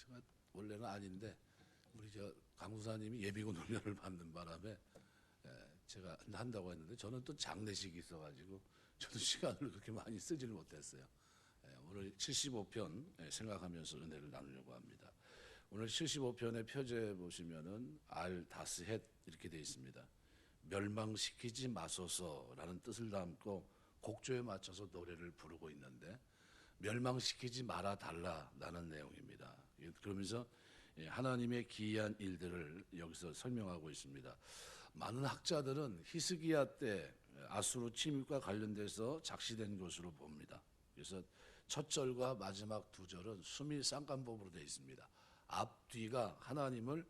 제가 원래는 아닌데 우리 저 강수사님이 예비군 훈련을 받는 바람에 제가 한다고 했는데 저는 또 장례식이 있어가지고 저도 시간을 그렇게 많이 쓰지를 못했어요. 오늘 75편 생각하면서 은혜를 나누려고 합니다. 오늘 75편의 표제 보시면은 알 다스헷 이렇게 되어 있습니다. 멸망시키지 마소서라는 뜻을 담고 곡조에 맞춰서 노래를 부르고 있는데 멸망시키지 말아 달라라는 내용입니다. 그러면서 하나님의 기이한 일들을 여기서 설명하고 있습니다. 많은 학자들은 히스기야 때 아수르 침입과 관련돼서 작시된 것으로 봅니다. 그래서 첫 절과 마지막 두 절은 수미 쌍간법으로 되어 있습니다. 앞뒤가 하나님을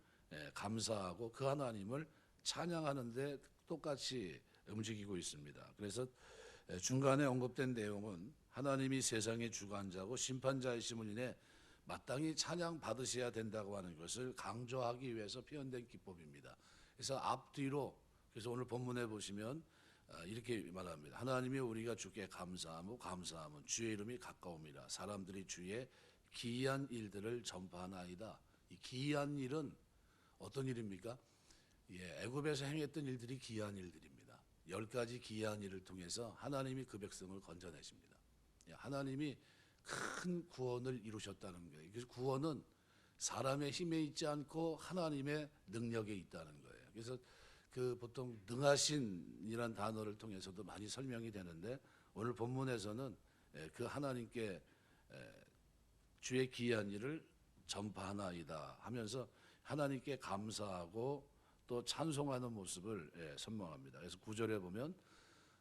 감사하고 그 하나님을 찬양하는데 똑같이 움직이고 있습니다. 그래서 중간에 언급된 내용은 하나님이 세상의 주관자고 심판자이심을 인해 마땅히 찬양 받으셔야 된다고 하는 것을 강조하기 위해서 표현된 기법입니다. 그래서 앞뒤로 그래서 오늘 본문에 보시면 이렇게 말합니다. 하나님이 우리가 주께 감사함은 주의 이름이 가까움이라 사람들이 주의 기이한 일들을 전파하나이다. 이 기이한 일은 어떤 일입니까? 애굽에서 행했던 일들이 기이한 일들입니다. 10가지 기이한 일을 통해서 하나님이 그 백성을 건져내십니다. 하나님이 큰 구원을 이루셨다는 거예요. 그래서 구원은 사람의 힘에 있지 않고 하나님의 능력에 있다는 거예요. 그래서 그 보통 능하신이란 단어를 통해서도 많이 설명이 되는데 오늘 본문에서는 그 하나님께 주의 기이한 일을 전파하나이다 하면서 하나님께 감사하고 또 찬송하는 모습을 선명합니다. 그래서 9절에 보면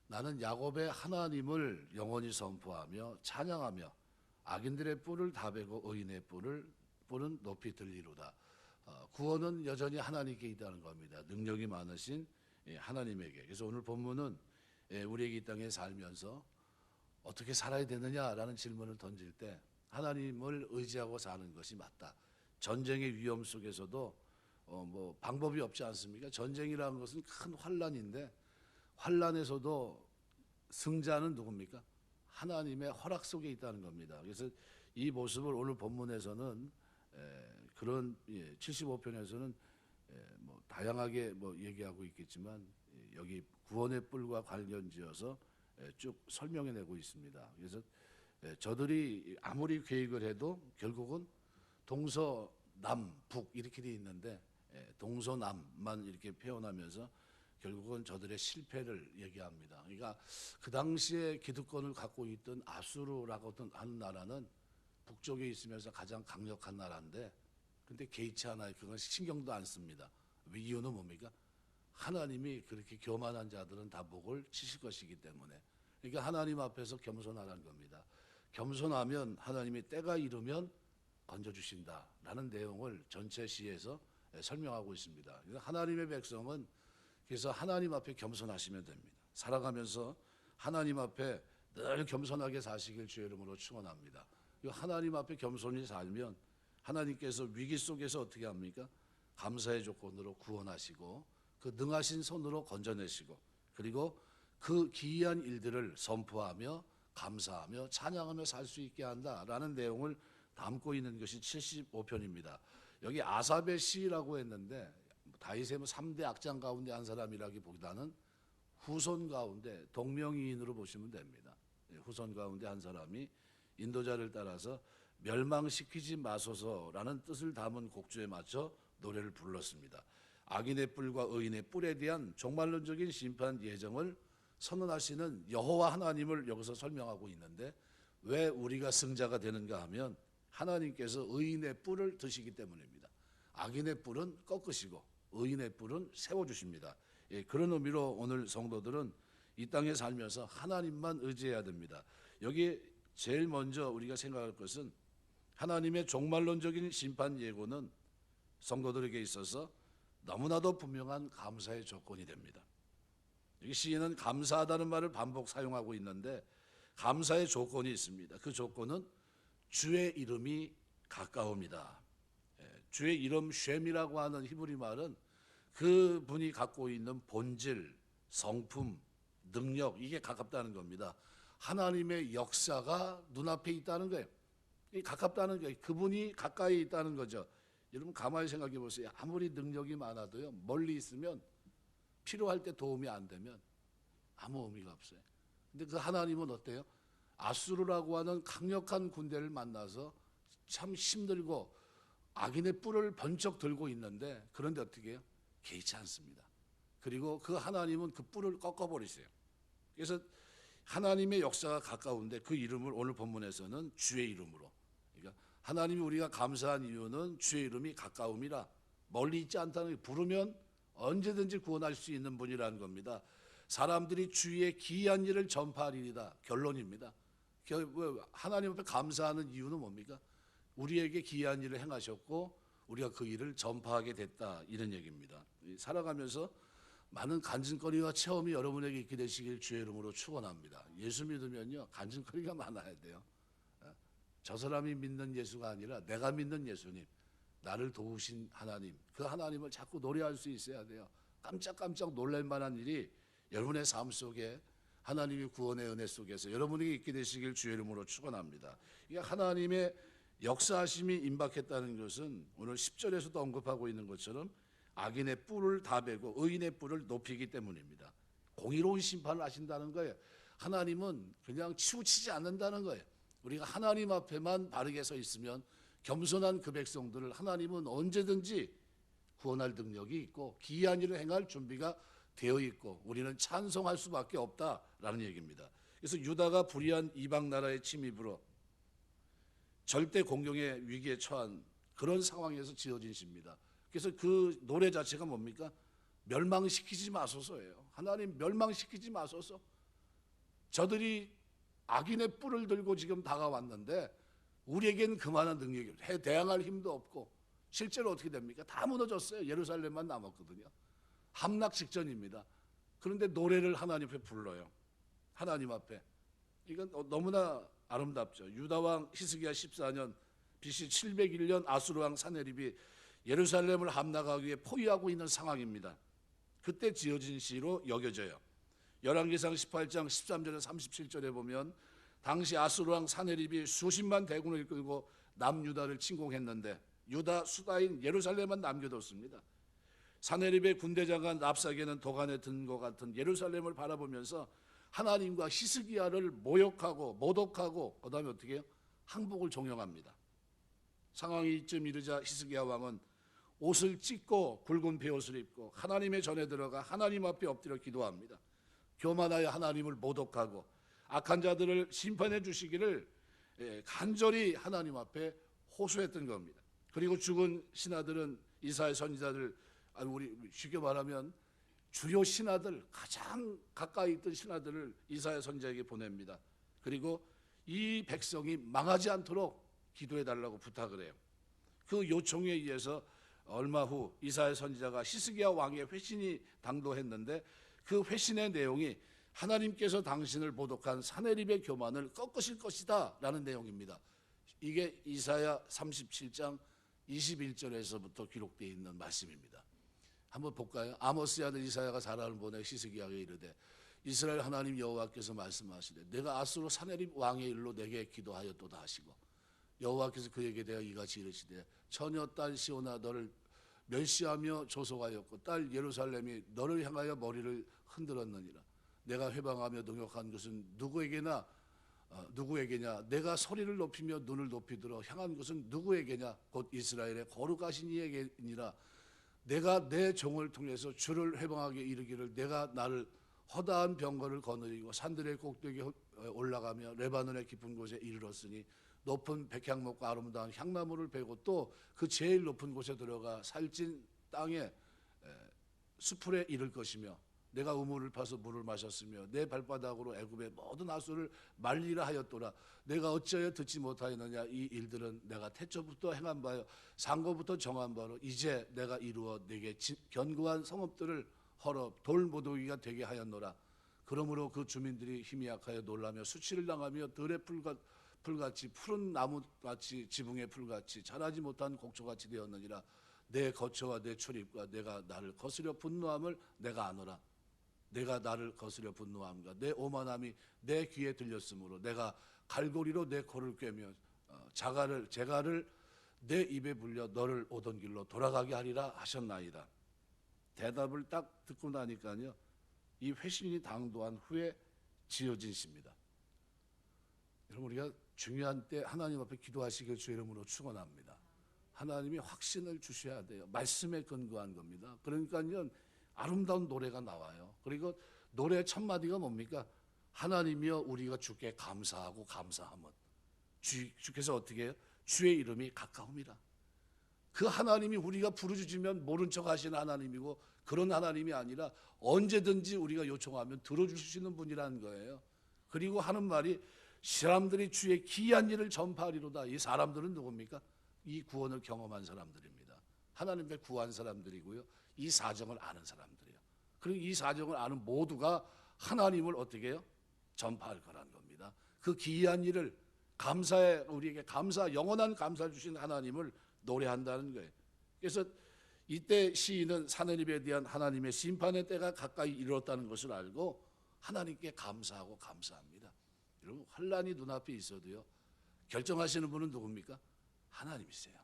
나는 야곱의 하나님을 영원히 선포하며 찬양하며 악인들의 뿔을 다 베고 의인의 뿔은 높이 들리로다. 구원은 여전히 하나님께 있다는 겁니다. 능력이 많으신 하나님에게. 그래서 오늘 본문은 우리에게 이 땅에 살면서 어떻게 살아야 되느냐라는 질문을 던질 때 하나님을 의지하고 사는 것이 맞다. 전쟁의 위험 속에서도 뭐 방법이 없지 않습니까? 전쟁이라는 것은 큰 환란인데 환란에서도 승자는 누굽니까? 하나님의 허락 속에 있다는 겁니다. 그래서 이 모습을 오늘 본문에서는 그런 75편에서는 뭐 다양하게 뭐 얘기하고 있겠지만 여기 구원의 뿔과 관련지어서 쭉 설명해내고 있습니다. 그래서 저들이 아무리 계획을 해도 결국은 동서남북 이렇게 돼 있는데 동서남만 이렇게 표현하면서 결국은 저들의 실패를 얘기합니다. 그러니까 그 당시에 기득권을 갖고 있던 아수르라고 하는 나라는 북쪽에 있으면서 가장 강력한 나라인데 근데 개의치 않아요. 그건 신경도 안 씁니다. 이유는 뭡니까? 하나님이 그렇게 교만한 자들은 다 목을 치실 것이기 때문에. 그러니까 하나님 앞에서 겸손하라는 겁니다. 겸손하면 하나님이 때가 이르면 건져주신다라는 내용을 전체 시에서 설명하고 있습니다. 하나님의 백성은 그래서 하나님 앞에 겸손하시면 됩니다. 살아가면서 하나님 앞에 늘 겸손하게 사시길 주의 이름으로 축원합니다. 하나님 앞에 겸손히 살면 하나님께서 위기 속에서 어떻게 합니까? 감사의 조건으로 구원하시고 그 능하신 손으로 건져내시고 그리고 그 기이한 일들을 선포하며 감사하며 찬양하며 살 수 있게 한다라는 내용을 담고 있는 것이 75편입니다. 여기 아삽의 시라고 했는데 다윗의 3대 악장 가운데 한 사람이라기보다는 후손 가운데 동명이인으로 보시면 됩니다. 후손 가운데 한 사람이 인도자를 따라서 멸망시키지 마소서라는 뜻을 담은 곡조에 맞춰 노래를 불렀습니다. 악인의 뿔과 의인의 뿔에 대한 종말론적인 심판 예정을 선언하시는 여호와 하나님을 여기서 설명하고 있는데 왜 우리가 승자가 되는가 하면 하나님께서 의인의 뿔을 드시기 때문입니다. 악인의 뿔은 꺾으시고 의인의 뿔은 세워주십니다. 그런 의미로 오늘 성도들은 이 땅에 살면서 하나님만 의지해야 됩니다. 여기 제일 먼저 우리가 생각할 것은 하나님의 종말론적인 심판 예고는 성도들에게 있어서 너무나도 분명한 감사의 조건이 됩니다. 여기 시인은 감사하다는 말을 반복 사용하고 있는데 감사의 조건이 있습니다. 그 조건은 주의 이름이 가까움이다. 주의 이름 쉔이라고 하는 히브리 말은 그 분이 갖고 있는 본질, 성품, 능력 이게 가깝다는 겁니다. 하나님의 역사가 눈앞에 있다는 거예요. 이 가깝다는 게 그분이 가까이 있다는 거죠. 여러분 가만히 생각해 보세요. 아무리 능력이 많아도요, 멀리 있으면 필요할 때 도움이 안 되면 아무 의미가 없어요. 근데 그 하나님은 어때요? 아수르라고 하는 강력한 군대를 만나서 참 힘들고 악인의 뿔을 번쩍 들고 있는데, 그런데 어떻게 해요? 개의치 않습니다. 그리고 그 하나님은 그 뿔을 꺾어버리세요. 그래서 하나님의 역사가 가까운데 그 이름을 오늘 본문에서는 주의 이름으로, 그러니까 하나님이 우리가 감사한 이유는 주의 이름이 가까움이라, 멀리 있지 않다는 게, 부르면 언제든지 구원할 수 있는 분이라는 겁니다. 사람들이 주의 기이한 일을 전파하리이다, 결론입니다. 하나님 앞에 감사하는 이유는 뭡니까? 우리에게 기이한 일을 행하셨고 우리가 그 일을 전파하게 됐다, 이런 얘기입니다. 살아가면서 많은 간증거리와 체험이 여러분에게 있게 되시길 주의 이름으로 축원합니다. 예수 믿으면요, 간증거리가 많아야 돼요. 저 사람이 믿는 예수가 아니라 내가 믿는 예수님, 나를 도우신 하나님, 그 하나님을 자꾸 노래할 수 있어야 돼요. 깜짝깜짝 놀랄 만한 일이 여러분의 삶 속에, 하나님의 구원의 은혜 속에서 여러분에게 있게 되시길 주의 이름으로 축원합니다. 이게 하나님의 역사하심이 임박했다는 것은 오늘 10절에서도 언급하고 있는 것처럼 악인의 뿔을 다 베고 의인의 뿔을 높이기 때문입니다. 공의로운 심판을 하신다는 거예요. 하나님은 그냥 치우치지 않는다는 거예요. 우리가 하나님 앞에만 바르게 서 있으면, 겸손한 그 백성들을 하나님은 언제든지 구원할 능력이 있고 기이한 일을 행할 준비가 되어 있고 우리는 찬송할 수밖에 없다라는 얘기입니다. 그래서 유다가 불의한 이방 나라의 침입으로 절대 공경의 위기에 처한 그런 상황에서 지어진 시입니다. 그래서 그 노래 자체가 뭡니까? 멸망시키지 마소서예요. 하나님 멸망시키지 마소서. 저들이 악인의 뿔을 들고 지금 다가왔는데 우리에겐 그만한 능력이 없어요. 대항할 힘도 없고 실제로 어떻게 됩니까? 다 무너졌어요. 예루살렘만 남았거든요. 함락 직전입니다. 그런데 노래를 하나님 앞에 불러요. 하나님 앞에. 이건 너무나 아름답죠. 유다왕 히스기야 14년 BC 701년 아수르왕 사네립이 예루살렘을 함락하기 위해 포위하고 있는 상황입니다. 그때 지어진 시로 여겨져요. 열왕기상 18장 13절에 37절에 보면 당시 아수르왕 사네립이 수십만 대군을 끌고 남유다를 침공했는데 유다 수다인 예루살렘만 남겨뒀습니다. 사네립의 군대장관 랍사게는 도간에 든 것 같은 예루살렘을 바라보면서 하나님과 히스기야를 모욕하고 모독하고 그다음에 어떻게 해요? 항복을 종용합니다. 상황이 이쯤 이르자 히스기야 왕은 옷을 찢고 굵은 베옷을 입고 하나님의 전에 들어가 하나님 앞에 엎드려 기도합니다. 교만하여 하나님을 모독하고 악한 자들을 심판해 주시기를 간절히 하나님 앞에 호소했던 겁니다. 그리고 죽은 신하들은 이사야 선지자들, 우리 쉽게 말하면 주요 신하들, 가장 가까이 있던 신하들을 이사야 선지자에게 보냅니다. 그리고 이 백성이 망하지 않도록 기도해 달라고 부탁을 해요. 그 요청에 의해서 얼마 후 이사야 선지자가 히스기야 왕의 회신이 당도했는데 그 회신의 내용이 하나님께서 당신을 모독한 사네립의 교만을 꺾으실 것이다 라는 내용입니다. 이게 이사야 37장 21절에서부터 기록되어 있는 말씀입니다. 한번 볼까요? 아모스의 아들 이사야가 사람을 보내 히스기야에게 이르되 이스라엘 하나님 여호와께서 말씀하시되 내가 아수르 사네립 왕의 일로 내게 기도하였도다 하시고 여호와께서 그에게 대하여 이같이 이르시되 처녀 딸 시온아 너를 멸시하며 조속하였고 딸 예루살렘이 너를 향하여 머리를 흔들었느니라. 내가 회방하며 능욕한 것은 누구에게냐? 내가 소리를 높이며 눈을 높이 들어 향한 것은 누구에게냐? 곧 이스라엘의 거룩하신 이에게니라. 내가 내 종을 통해서 주를 회방하게 이르기를 내가 나를 허다한 병거를 거느리고 산들의 꼭대기에 올라가며 레바논의 깊은 곳에 이르렀으니 높은 백향목과 아름다운 향나무를 베고 또 그 제일 높은 곳에 들어가 살찐 땅에 수풀에 이를 것이며 내가 우물을 파서 물을 마셨으며 내 발바닥으로 애굽의 모든 하수를 말리라 하였도라. 내가 어찌하여 듣지 못하였느냐? 이 일들은 내가 태초부터 행한 바요 상고부터 정한 바로 이제 내가 이루어 내게 견고한 성읍들을 헐어 돌모독이가 되게 하였노라. 그러므로 그 주민들이 힘이 약하여 놀라며 수치를 당하며 들의 풀같이 푸른 나무같이 지붕의 풀같이 자라지 못한 곡초같이 되었느니라. 내 거처와 내 출입과 내가 나를 거스려 분노함을 내가 아노라. 내가 나를 거스려 분노함과 내 오만함이 내 귀에 들렸으므로 내가 갈고리로 내 코를 꿰며 제가를 내 입에 불려 너를 오던 길로 돌아가게 하리라 하셨나이다. 대답을 딱 듣고 나니까요, 이 회신이 당도한 후에 지어진 시입니다. 여러분, 우리가 중요한 때 하나님 앞에 기도하시길 주의 이름으로 축원합니다. 하나님이 확신을 주셔야 돼요. 말씀에 근거한 겁니다. 그러니까요, 아름다운 노래가 나와요. 그리고 노래 첫 마디가 뭡니까? 하나님이여 우리가 주께 감사하고 감사함은, 주께서 어떻게 해요? 주의 이름이 가까움이라. 그 하나님이 우리가 부르짖으면 모른 척 하시는 하나님이고, 그런 하나님이 아니라 언제든지 우리가 요청하면 들어주시는 분이라는 거예요. 그리고 하는 말이 사람들이 주의 기이한 일을 전파하리로다. 이 사람들은 누굽니까? 이 구원을 경험한 사람들입니다. 하나님께 구한 사람들이고요, 이 사정을 아는 사람들이에요. 그리고 이 사정을 아는 모두가 하나님을 어떻게 해요? 전파할 거라는 겁니다. 그 기이한 일을 우리에게 영원한 감사를 주신 하나님을 노래한다는 거예요. 그래서 이때 시인은 사내립에 대한 하나님의 심판의 때가 가까이 이르렀다는 것을 알고 하나님께 감사하고 감사합니다. 여러분, 환란이 눈앞에 있어도요, 결정하시는 분은 누굽니까? 하나님이세요.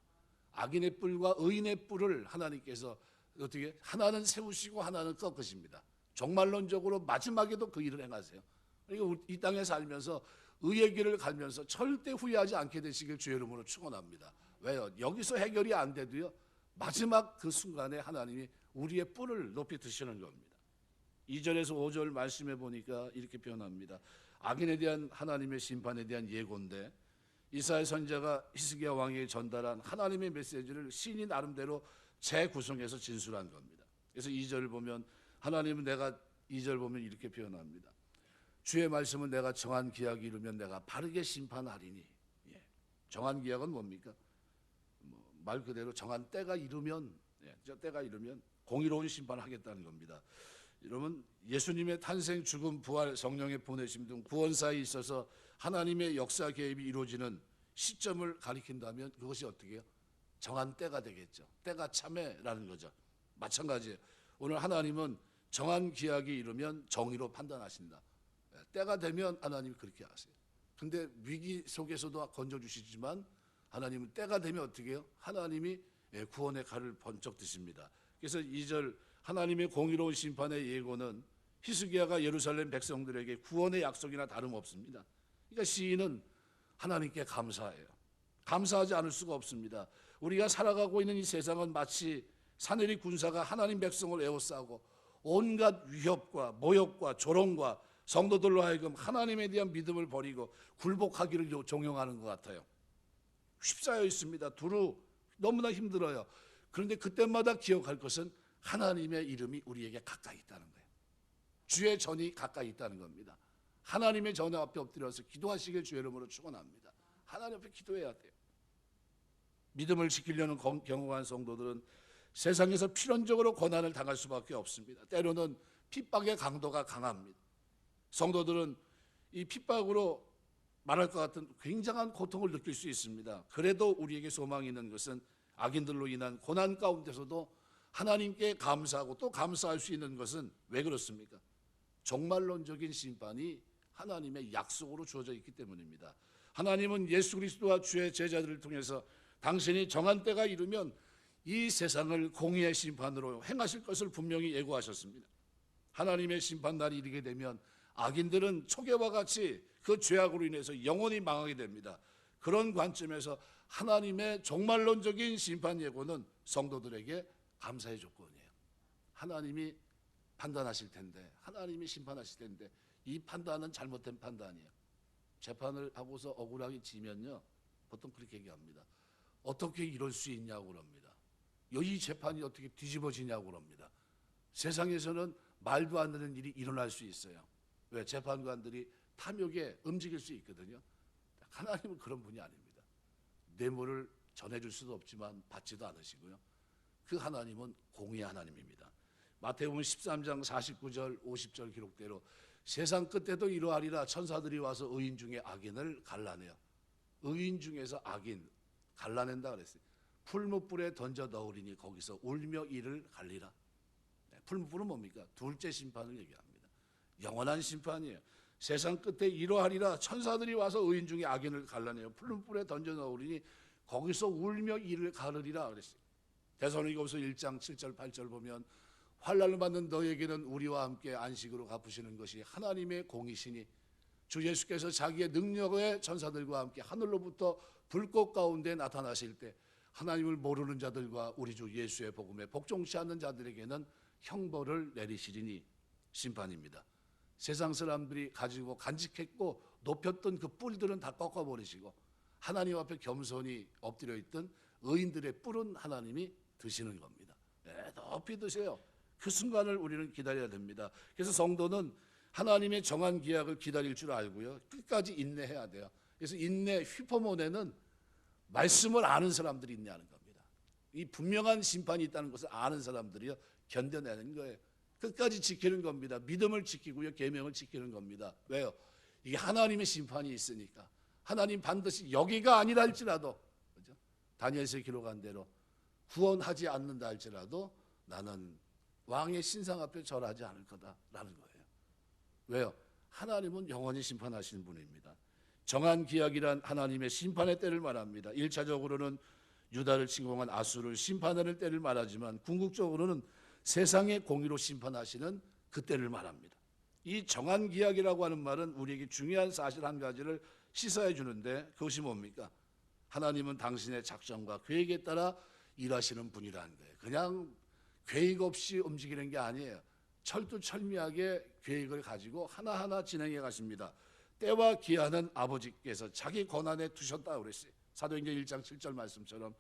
악인의 뿔과 의인의 뿔을 하나님께서 어떻게 하나는 세우시고 하나는 꺾으십니다. 종말론적으로 마지막에도 그 일을 행하세요. 그러니까 이 땅에 살면서 의의 길을 가면서 절대 후회하지 않게 되시길 주의 이름으로 축원합니다. 왜요? 여기서 해결이 안 돼도요, 마지막 그 순간에 하나님이 우리의 뿔을 높이 드시는 겁니다. 2절에서 5절 말씀해 보니까 이렇게 표현합니다. 악인에 대한 하나님의 심판에 대한 예고인데, 이사야 선지자가 히스기야 왕에게 전달한 하나님의 메시지를 시인이 나름대로 재구성해서 진술한 겁니다. 그래서 2절을 보면 하나님은 2절 보면 이렇게 표현합니다. 주의 말씀은 내가 정한 기약이 이르면 내가 바르게 심판하리니. 정한 기약은 뭡니까? 말 그대로 정한 때가 이르면, 저 때가 이르면 공의로운 심판을 하겠다는 겁니다. 여러분, 예수님의 탄생, 죽음, 부활, 성령의 보내심 등 구원사에 있어서 하나님의 역사 개입이 이루어지는 시점을 가리킨다면 그것이 어떻게 해요? 정한 때가 되겠죠. 때가 참회라는 거죠. 마찬가지예요. 오늘 하나님은 정한 기약이 이르면 정의로 판단하신다. 때가 되면 하나님이 그렇게 하세요. 근데 위기 속에서도 건져주시지만 하나님은 때가 되면 어떻게 해요? 하나님이 구원의 칼을 번쩍 드십니다. 그래서 2절 하나님의 공의로운 심판의 예고는 히스기야가 예루살렘 백성들에게 구원의 약속이나 다름없습니다. 그러니까 시인은 하나님께 감사해요. 감사하지 않을 수가 없습니다. 우리가 살아가고 있는 이 세상은 마치 사내립 군사가 하나님 백성을 에워싸고 온갖 위협과 모욕과 조롱과 성도들로 하여금 하나님에 대한 믿음을 버리고 굴복하기를 종용하는 것 같아요. 휩싸여 있습니다. 두루 너무나 힘들어요. 그런데 그때마다 기억할 것은 하나님의 이름이 우리에게 가까이 있다는 거예요. 주의 전이 가까이 있다는 겁니다. 하나님의 전 앞에 엎드려서 기도하시길 주의 이름으로 축원합니다. 하나님 앞에 기도해야 돼요. 믿음을 지키려는 경고한 성도들은 세상에서 필연적으로 고난을 당할 수밖에 없습니다. 때로는 핍박의 강도가 강합니다. 성도들은 이 핍박으로 말할 것 같은 굉장한 고통을 느낄 수 있습니다. 그래도 우리에게 소망이 있는 것은 악인들로 인한 고난 가운데서도 하나님께 감사하고 또 감사할 수 있는 것은 왜 그렇습니까? 종말론적인 심판이 하나님의 약속으로 주어져 있기 때문입니다. 하나님은 예수 그리스도와 주의 제자들을 통해서 당신이 정한 때가 이르면 이 세상을 공의의 심판으로 행하실 것을 분명히 예고하셨습니다. 하나님의 심판날이 이르게 되면 악인들은 초계와 같이 그 죄악으로 인해서 영원히 망하게 됩니다. 그런 관점에서 하나님의 종말론적인 심판 예고는 성도들에게 감사의 조건이에요. 하나님이 판단하실 텐데, 하나님이 심판하실 텐데 이 판단은 잘못된 판단이에요. 재판을 하고서 억울하게 지면요, 보통 그렇게 얘기합니다. 어떻게 이럴 수 있냐고 그럽니다. 이 재판이 어떻게 뒤집어지냐고 그럽니다. 세상에서는 말도 안 되는 일이 일어날 수 있어요. 왜? 재판관들이 탐욕에 움직일 수 있거든요. 하나님은 그런 분이 아닙니다. 뇌물을 전해줄 수도 없지만 받지도 않으시고요. 그 하나님은 공의의 하나님입니다. 마태복음 13장 49절 50절 기록대로 세상 끝에도 이러하리라. 천사들이 와서 의인 중에 악인을 갈라내요. 의인 중에서 악인 갈라낸다 그랬어요. 풀무불에 던져 넣으리니 거기서 울며 이를 갈리라. 풀무불은 뭡니까? 둘째 심판을 얘기합니다. 영원한 심판이에요. 세상 끝에 이러하리라. 천사들이 와서 의인 중에 악인을 갈라내어 푸른 뿔에 던져 넣으리니 거기서 울며 이를 가르리라 그랬어요. 데살로니가후서 1장 7절 8절 보면 환난을 받는 너에게는 우리와 함께 안식으로 갚으시는 것이 하나님의 공이시니 주 예수께서 자기의 능력의 천사들과 함께 하늘로부터 불꽃 가운데 나타나실 때 하나님을 모르는 자들과 우리 주 예수의 복음에 복종치 않는 자들에게는 형벌을 내리시리니 심판입니다. 세상 사람들이 가지고 간직했고 높였던 그 뿔들은 다 꺾어버리시고 하나님 앞에 겸손히 엎드려 있던 의인들의 뿔은 하나님이 드시는 겁니다. 높이 드세요. 그 순간을 우리는 기다려야 됩니다. 그래서 성도는 하나님의 정한 기약을 기다릴 줄 알고요, 끝까지 인내해야 돼요. 그래서 인내 휘퍼모네는 말씀을 아는 사람들이 인내하는 겁니다. 이 분명한 심판이 있다는 것을 아는 사람들이요 견뎌내는 거예요. 끝까지 지키는 겁니다. 믿음을 지키고요, 계명을 지키는 겁니다. 왜요? 이게 하나님의 심판이 있으니까. 하나님 반드시 여기가 아니라 할지라도, 그죠? 다니엘서에 기록한 대로 구원하지 않는다 할지라도 나는 왕의 신상 앞에 절하지 않을 거다라는 거예요. 왜요? 하나님은 영원히 심판하시는 분입니다. 정한 기약이란 하나님의 심판의 때를 말합니다. 1차적으로는 유다를 침공한 아수를 심판하는 때를 말하지만 궁극적으로는 세상의 공의로 심판하시는 그 때를 말합니다. 이 정한 기약이라고 하는 말은 우리에게 중요한 사실 한 가지를 시사해 주는데 그것이 뭡니까? 하나님은 당신의 작정과 계획에 따라 일하시는 분이라는 거예요. 그냥 계획 없이 움직이는 게 아니에요. 철두철미하게 계획을 가지고 하나하나 진행해 가십니다. 때와 기한은 아버지께서 자기 권한에 두셨다고 그랬어요. 사도행전 1장 7절 말씀처럼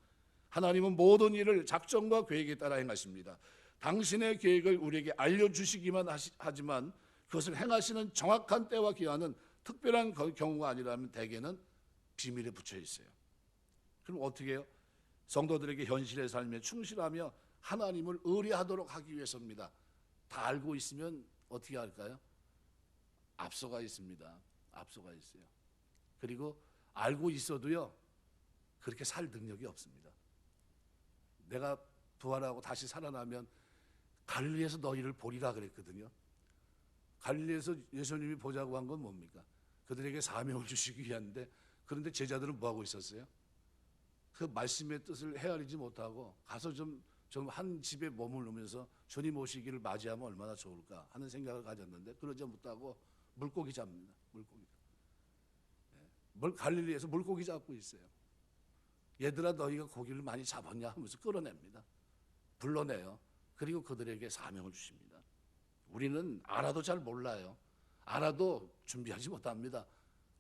하나님은 모든 일을 작정과 계획에 따라 행하십니다. 당신의 계획을 우리에게 알려주시기만 하지만 그것을 행하시는 정확한 때와 기한은 특별한 경우가 아니라면 대개는 비밀에 붙여 있어요. 그럼 어떻게 해요? 성도들에게 현실의 삶에 충실하며 하나님을 의뢰하도록 하기 위해서입니다. 다 알고 있으면 어떻게 할까요? 앞서가 있습니다. 앞서가 있어요. 그리고 알고 있어도요, 그렇게 살 능력이 없습니다. 내가 부활하고 다시 살아나면 갈릴리에서 너희를 보리라 그랬거든요. 갈릴리에서 예수님이 보자고 한 건 뭡니까? 그들에게 사명을 주시기 위한데, 그런데 제자들은 뭐하고 있었어요? 그 말씀의 뜻을 헤아리지 못하고 가서 좀 한 집에 머무르면서 주님 오시기를 맞이하면 얼마나 좋을까 하는 생각을 가졌는데 그러지 못하고 물고기 잡니다. 갈릴리에서 물고기 잡고 있어요. 얘들아 너희가 고기를 많이 잡았냐 하면서 끌어냅니다. 불러내요. 그리고 그들에게 사명을 주십니다. 우리는 알아도 잘 몰라요. 알아도 준비하지 못합니다.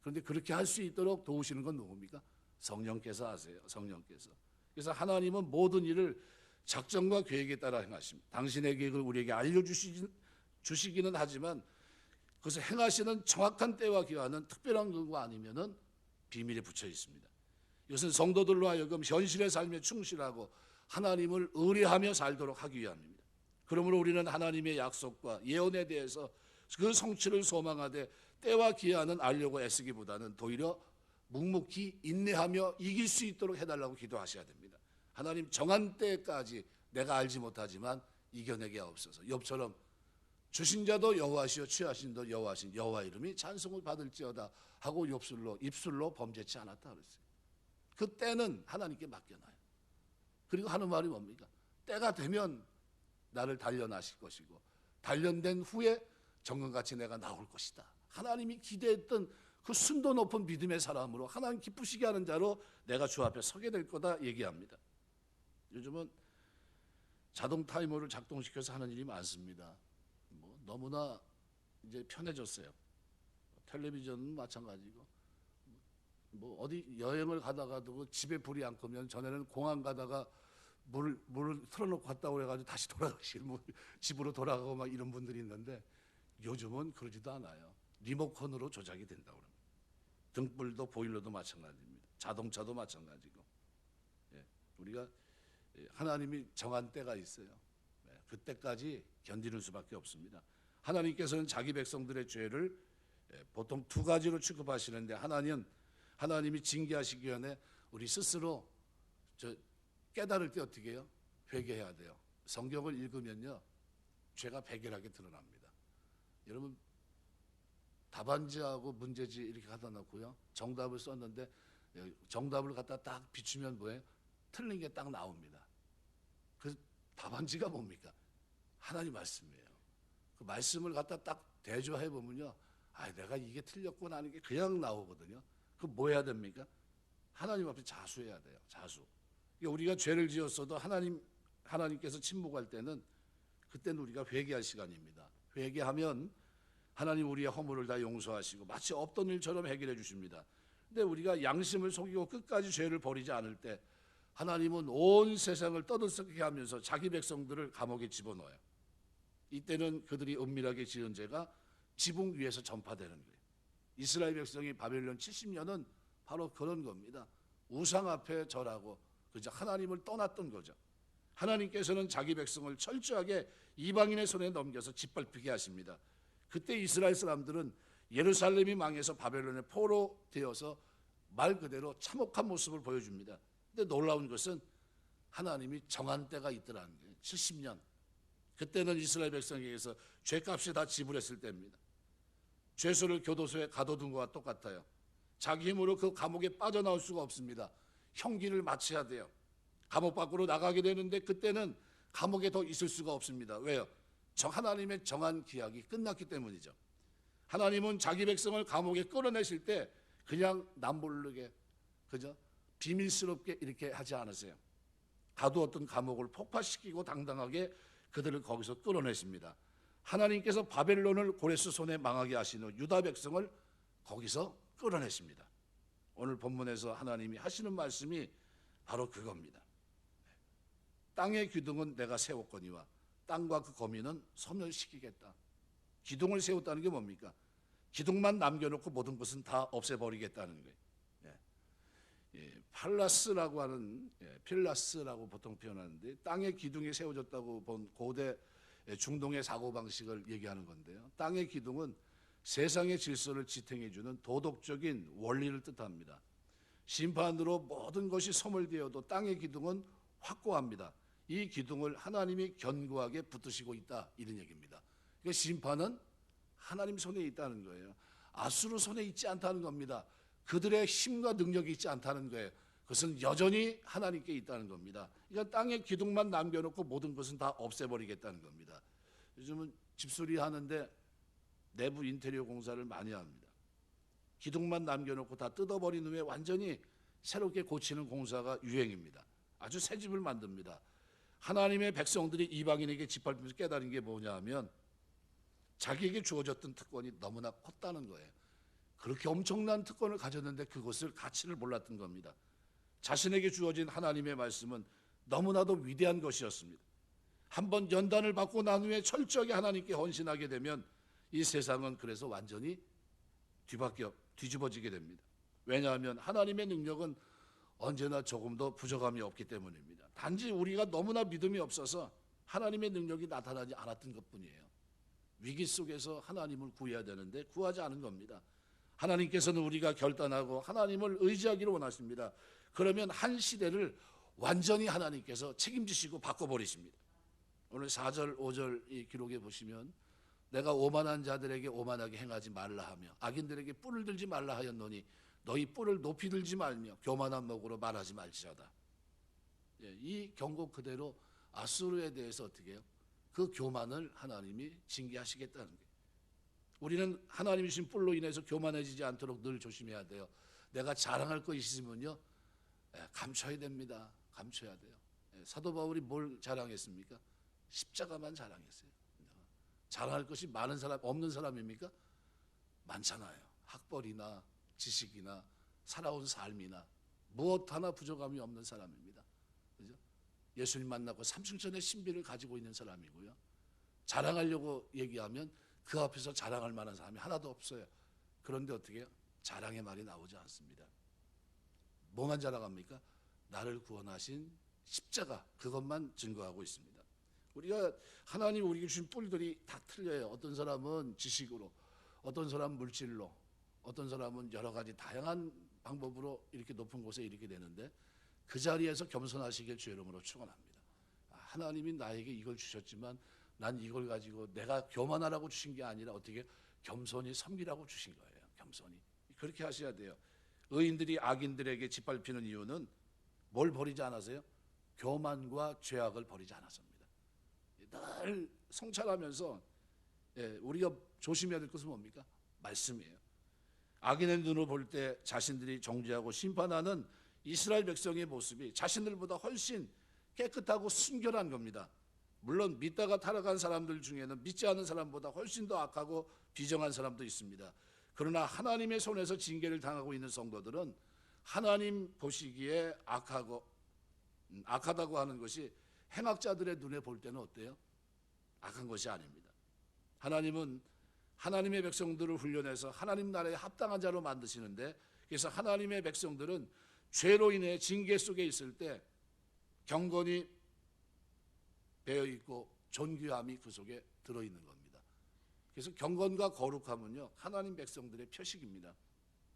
그런데 그렇게 할 수 있도록 도우시는 건 누굽니까? 성령께서 하세요. 성령께서. 그래서 하나님은 모든 일을 작정과 계획에 따라 행하십니다. 당신의 계획을 우리에게 알려주시기는 하지만 그것을 행하시는 정확한 때와 기한은 특별한 경우가 아니면은 비밀에 붙여 있습니다. 이것은 성도들로 하여금 현실의 삶에 충실하고 하나님을 의뢰하며 살도록 하기 위함입니다. 그러므로 우리는 하나님의 약속과 예언에 대해서 그 성취를 소망하되 때와 기한은 알려고 애쓰기보다는 오히려 묵묵히 인내하며 이길 수 있도록 해달라고 기도하셔야 됩니다. 하나님 정한 때까지 내가 알지 못하지만 이겨내게 하옵소서. 욥처럼 주신 자도 여호와시요 취하신 자도 여호와신 여호와 이름이 찬송을 받을지어다 하고 입술로 범죄치 않았다 그랬어요. 그 때는 하나님께 맡겨놔요. 그리고 하는 말이 뭡니까? 때가 되면 나를 단련하실 것이고 단련된 후에 정금같이 내가 나올 것이다. 하나님이 기대했던 그 순도 높은 믿음의 사람으로 하나님 기쁘시게 하는 자로 내가 주 앞에 서게 될 거다 얘기합니다. 요즘은 자동 타이머를 작동시켜서 하는 일이 많습니다. 너무나 이제 편해졌어요. 텔레비전은 마찬가지고 어디 여행을 가다가도 집에 불이 안 끄면 전에는 공항 가다가 물을 틀어놓고 갔다 오래가지고 다시 집으로 돌아가고 막 이런 분들이 있는데 요즘은 그러지도 않아요. 리모컨으로 조작이 된다고 합니다. 등불도 보일러도 마찬가지입니다. 자동차도 마찬가지고. 우리가 하나님이 정한 때가 있어요. 그때까지 견디는 수밖에 없습니다. 하나님께서는 자기 백성들의 죄를 보통 두 가지로 취급하시는데 하나님이 징계하시기 전에 우리 스스로 깨달을 때 어떻게 해요? 회개해야 돼요. 성경을 읽으면요 죄가 백일하게 드러납니다. 여러분 답안지하고 문제지 이렇게 갖다 놓고요. 정답을 썼는데 정답을 갖다 딱 비추면 뭐예요? 틀린 게 딱 나옵니다. 그 답안지가 뭡니까? 하나님 말씀이에요. 그 말씀을 갖다 딱 대조해 보면요, 내가 이게 틀렸구나 하는 게 그냥 나오거든요. 그럼 뭐 해야 됩니까? 하나님 앞에 자수해야 돼요. 자수. 그러니까 우리가 죄를 지었어도 하나님께서 침묵할 때는 그때는 우리가 회개할 시간입니다. 회개하면 하나님 우리의 허물을 다 용서하시고 마치 없던 일처럼 해결해 주십니다. 근데 우리가 양심을 속이고 끝까지 죄를 버리지 않을 때 하나님은 온 세상을 떠들썩하게 하면서 자기 백성들을 감옥에 집어넣어요. 이때는 그들이 은밀하게 지은 죄가 지붕 위에서 전파되는 거예요. 이스라엘 백성이 바벨론 70년은 바로 그런 겁니다. 우상 앞에 절하고 그저 하나님을 떠났던 거죠. 하나님께서는 자기 백성을 철저하게 이방인의 손에 넘겨서 짓밟히게 하십니다. 그때 이스라엘 사람들은 예루살렘이 망해서 바벨론에 포로되어서 말 그대로 참혹한 모습을 보여줍니다. 근데 놀라운 것은 하나님이 정한 때가 있더라는 거예요. 70년. 그때는 이스라엘 백성에게서 죄값이 다 지불했을 때입니다. 죄수를 교도소에 가둬둔 것과 똑같아요. 자기 힘으로 그 감옥에 빠져나올 수가 없습니다. 형기를 마쳐야 돼요. 감옥 밖으로 나가게 되는데 그때는 감옥에 더 있을 수가 없습니다. 왜요? 하나님의 정한 기약이 끝났기 때문이죠. 하나님은 자기 백성을 감옥에 끌어내실 때 그냥 남모르게 그저 비밀스럽게 이렇게 하지 않으세요. 가두었던 감옥을 폭파시키고 당당하게 그들을 거기서 끌어내십니다. 하나님께서 바벨론을 고레스 손에 망하게 하신 후 유다 백성을 거기서 끌어내십니다. 오늘 본문에서 하나님이 하시는 말씀이 바로 그겁니다. 땅의 기둥은 내가 세웠거니와 땅과 그 거민은 소멸시키겠다. 기둥을 세웠다는 게 뭡니까? 기둥만 남겨놓고 모든 것은 다 없애버리겠다는 거예요. 팔라스라고 하는 필라스라고 보통 표현하는데 땅의 기둥이 세워졌다고 본 고대 중동의 사고방식을 얘기하는 건데요. 땅의 기둥은 세상의 질서를 지탱해주는 도덕적인 원리를 뜻합니다. 심판으로 모든 것이 소멸되어도 땅의 기둥은 확고합니다. 이 기둥을 하나님이 견고하게 붙드시고 있다, 이런 얘기입니다. 그러니까 심판은 하나님 손에 있다는 거예요. 아수르 손에 있지 않다는 겁니다. 그들의 힘과 능력이 있지 않다는 거예요. 그것은 여전히 하나님께 있다는 겁니다. 그러니까 땅의 기둥만 남겨놓고 모든 것은 다 없애버리겠다는 겁니다. 요즘은 집수리 하는데 내부 인테리어 공사를 많이 합니다. 기둥만 남겨놓고 다 뜯어버린 후에 완전히 새롭게 고치는 공사가 유행입니다. 아주 새 집을 만듭니다. 하나님의 백성들이 이방인에게 짓밟히면서 깨달은 게 뭐냐 하면 자기에게 주어졌던 특권이 너무나 컸다는 거예요. 그렇게 엄청난 특권을 가졌는데 그것을 가치를 몰랐던 겁니다. 자신에게 주어진 하나님의 말씀은 너무나도 위대한 것이었습니다. 한번 연단을 받고 난 후에 철저하게 하나님께 헌신하게 되면 이 세상은 그래서 완전히 뒤집어지게 됩니다. 왜냐하면 하나님의 능력은 언제나 조금 더 부족함이 없기 때문입니다. 단지 우리가 너무나 믿음이 없어서 하나님의 능력이 나타나지 않았던 것뿐이에요. 위기 속에서 하나님을 구해야 되는데 구하지 않은 겁니다. 하나님께서는 우리가 결단하고 하나님을 의지하기를 원하십니다. 그러면 한 시대를 완전히 하나님께서 책임지시고 바꿔버리십니다. 오늘 4절 5절 이 기록에 보시면 내가 오만한 자들에게 오만하게 행하지 말라 하며 악인들에게 뿔을 들지 말라 하였노니 너희 뿔을 높이 들지 말며 교만한 목으로 말하지 말지어다. 이 경고 그대로 아수르에 대해서 어떻게 해요? 그 교만을 하나님이 징계하시겠다는 거예요. 우리는 하나님이 주신 뿔로 인해서 교만해지지 않도록 늘 조심해야 돼요. 내가 자랑할 거 있으면요, 감춰야 됩니다. 감춰야 돼요. 사도 바울이 뭘 자랑했습니까? 십자가만 자랑했어요. 자랑할 것이 많은 사람, 없는 사람입니까? 많잖아요. 학벌이나 지식이나 살아온 삶이나 무엇 하나 부족함이 없는 사람입니다. 그죠? 예수님 만나고 삼층천의 신비를 가지고 있는 사람이고요. 자랑하려고 얘기하면 그 앞에서 자랑할 만한 사람이 하나도 없어요. 그런데 어떻게 해요? 자랑의 말이 나오지 않습니다. 뭐만 자랑합니까? 나를 구원하신 십자가, 그것만 증거하고 있습니다. 우리가 하나님 우리에게 주신 뿔들이 다 틀려요. 어떤 사람은 지식으로, 어떤 사람은 물질로, 어떤 사람은 여러 가지 다양한 방법으로 이렇게 높은 곳에 이르게 되는데 그 자리에서 겸손하시길 주의 이름으로 축원합니다. 하나님이 나에게 이걸 주셨지만 난 이걸 가지고 내가 교만하라고 주신 게 아니라 어떻게 겸손히 섬기라고 주신 거예요. 겸손히. 그렇게 하셔야 돼요. 의인들이 악인들에게 짓밟히는 이유는 뭘 버리지 않아서요? 교만과 죄악을 버리지 않았습니다. 늘 성찰하면서 우리가 조심해야 될 것은 뭡니까? 말씀이에요. 악인의 눈으로 볼 때 자신들이 정죄하고 심판하는 이스라엘 백성의 모습이 자신들보다 훨씬 깨끗하고 순결한 겁니다. 물론 믿다가 타락한 사람들 중에는 믿지 않은 사람보다 훨씬 더 악하고 비정한 사람도 있습니다. 그러나 하나님의 손에서 징계를 당하고 있는 성도들은 하나님 보시기에 악하다고 하는 것이 행악자들의 눈에 볼 때는 어때요? 악한 것이 아닙니다. 하나님은 하나님의 백성들을 훈련해서 하나님 나라에 합당한 자로 만드시는데, 그래서 하나님의 백성들은 죄로 인해 징계 속에 있을 때 경건이 배어 있고 존귀함이 그 속에 들어 있는 겁니다. 그래서 경건과 거룩함은요, 하나님 백성들의 표식입니다.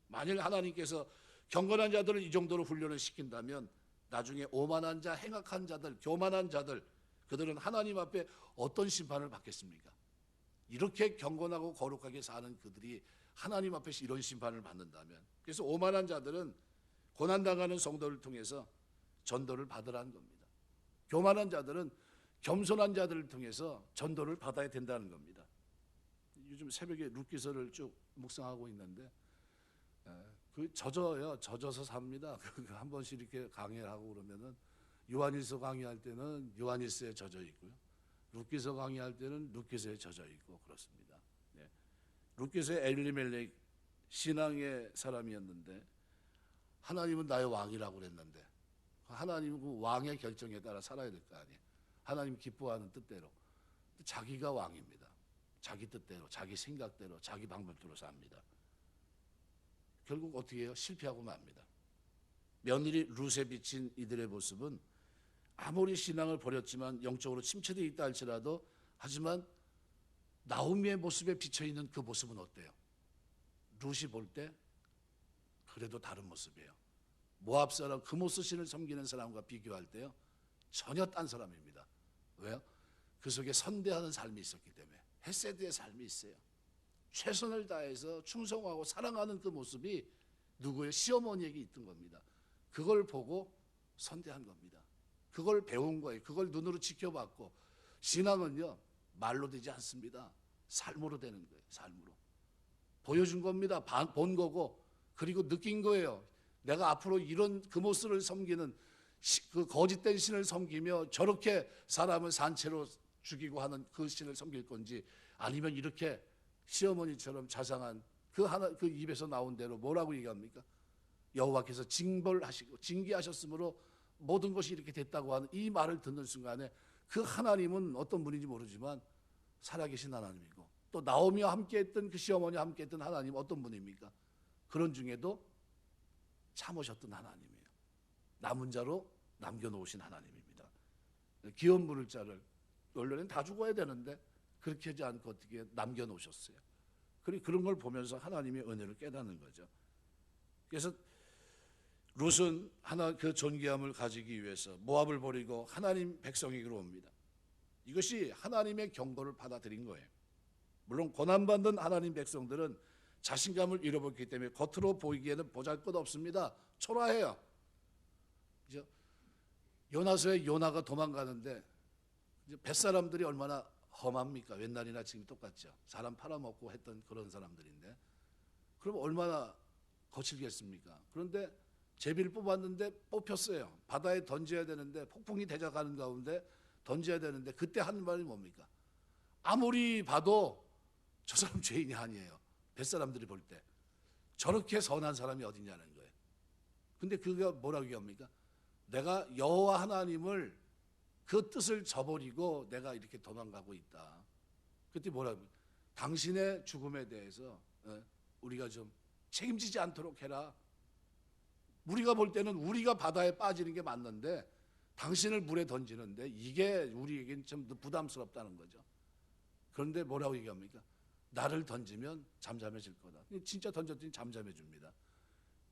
만일 하나님께서 경건한 자들을 이 정도로 훈련을 시킨다면 나중에 오만한 자, 행악한 자들, 교만한 자들, 그들은 하나님 앞에 어떤 심판을 받겠습니까? 이렇게 경건하고 거룩하게 사는 그들이 하나님 앞에서 이런 심판을 받는다면, 그래서 오만한 자들은 고난당하는 성도를 통해서 전도를 받으라는 겁니다. 교만한 자들은 겸손한 자들을 통해서 전도를 받아야 된다는 겁니다. 요즘 새벽에 룻기서를 쭉 묵상하고 있는데 젖어서 삽니다. 한 번씩 이렇게 강의를 하고 그러면은 요한일서 강의할 때는 요한일서에 젖어 있고요, 룻기서 강의할 때는 룻기서에 젖어 있고 그렇습니다. 룻기서의 엘리멜렉 신앙의 사람이었는데 하나님은 나의 왕이라고 그랬는데 하나님은 그 왕의 결정에 따라 살아야 될 거 아니에요. 하나님 기뻐하는 뜻대로. 자기가 왕입니다. 자기 뜻대로, 자기 생각대로, 자기 방법대로 삽니다. 결국 어떻게 해요? 실패하고 맙니다. 며느리 룻에 비친 이들의 모습은 아무리 신앙을 버렸지만 영적으로 침체되어 있다 할지라도, 하지만 나오미의 모습에 비쳐있는 그 모습은 어때요? 룻이 볼 때 그래도 다른 모습이에요. 모압 사람 그모스 신을 섬기는 사람과 비교할 때요, 전혀 딴 사람입니다. 왜요? 그 속에 선대하는 삶이 있었기 때문에. 헤세드의 삶이 있어요. 최선을 다해서 충성하고 사랑하는 그 모습이 누구의 시어머니에게 있던 겁니다. 그걸 보고 선대한 겁니다. 그걸 배운 거예요. 그걸 눈으로 지켜봤고, 신앙은요 말로 되지 않습니다. 삶으로 되는 거예요. 삶으로 보여준 겁니다. 본 거고, 그리고 느낀 거예요. 내가 앞으로 이런 그 모습을 섬기는 그 거짓된 신을 섬기며 저렇게 사람을 산채로 죽이고 하는 그 신을 섬길 건지, 아니면 이렇게 시어머니처럼 자상한 그 입에서 나온 대로 뭐라고 얘기합니까? 여호와께서 징벌하시고 징계하셨으므로 모든 것이 이렇게 됐다고 하는 이 말을 듣는 순간에 그 하나님은 어떤 분인지 모르지만 살아계신 하나님이고, 또 나오미와 함께했던 그 시어머니와 함께했던 하나님 어떤 분입니까? 그런 중에도 참으셨던 하나님이에요. 남은 자로 남겨놓으신 하나님입니다. 기업 물을 자를 원래는 다 죽어야 되는데 그렇게 하지 않고 어떻게 남겨놓으셨어요. 그런 걸 보면서 하나님의 은혜를 깨닫는 거죠. 그래서 룻은 그 존귀함을 가지기 위해서 모압을 버리고 하나님 백성에게로 옵니다. 이것이 하나님의 경고를 받아들인 거예요. 물론 고난받는 하나님 백성들은 자신감을 잃어버렸기 때문에 겉으로 보이기에는 보잘것없습니다. 초라해요. 그죠? 요나서에 요나가 도망가는데 뱃사람들이 얼마나 험합니까? 옛날이나 지금 똑같죠. 사람 팔아먹고 했던 그런 사람들인데, 그럼 얼마나 거칠겠습니까? 그런데 제비를 뽑았는데 뽑혔어요. 바다에 던져야 되는데, 폭풍이 대적하는 가운데 던져야 되는데, 그때 하는 말이 뭡니까? 아무리 봐도 저 사람 죄인이 아니에요. 뱃사람들이 볼 때 저렇게 선한 사람이 어디냐는 거예요. 근데 그가 뭐라고 얘기합니까? 내가 여호와 하나님을 그 뜻을 저버리고 내가 이렇게 도망가고 있다. 그때 뭐라고 합니까? 당신의 죽음에 대해서 우리가 좀 책임지지 않도록 해라. 우리가 볼 때는 우리가 바다에 빠지는 게 맞는데 당신을 물에 던지는데 이게 우리에겐 좀 부담스럽다는 거죠. 그런데 뭐라고 얘기합니까? 나를 던지면 잠잠해질 거다. 진짜 던졌더니 잠잠해집니다.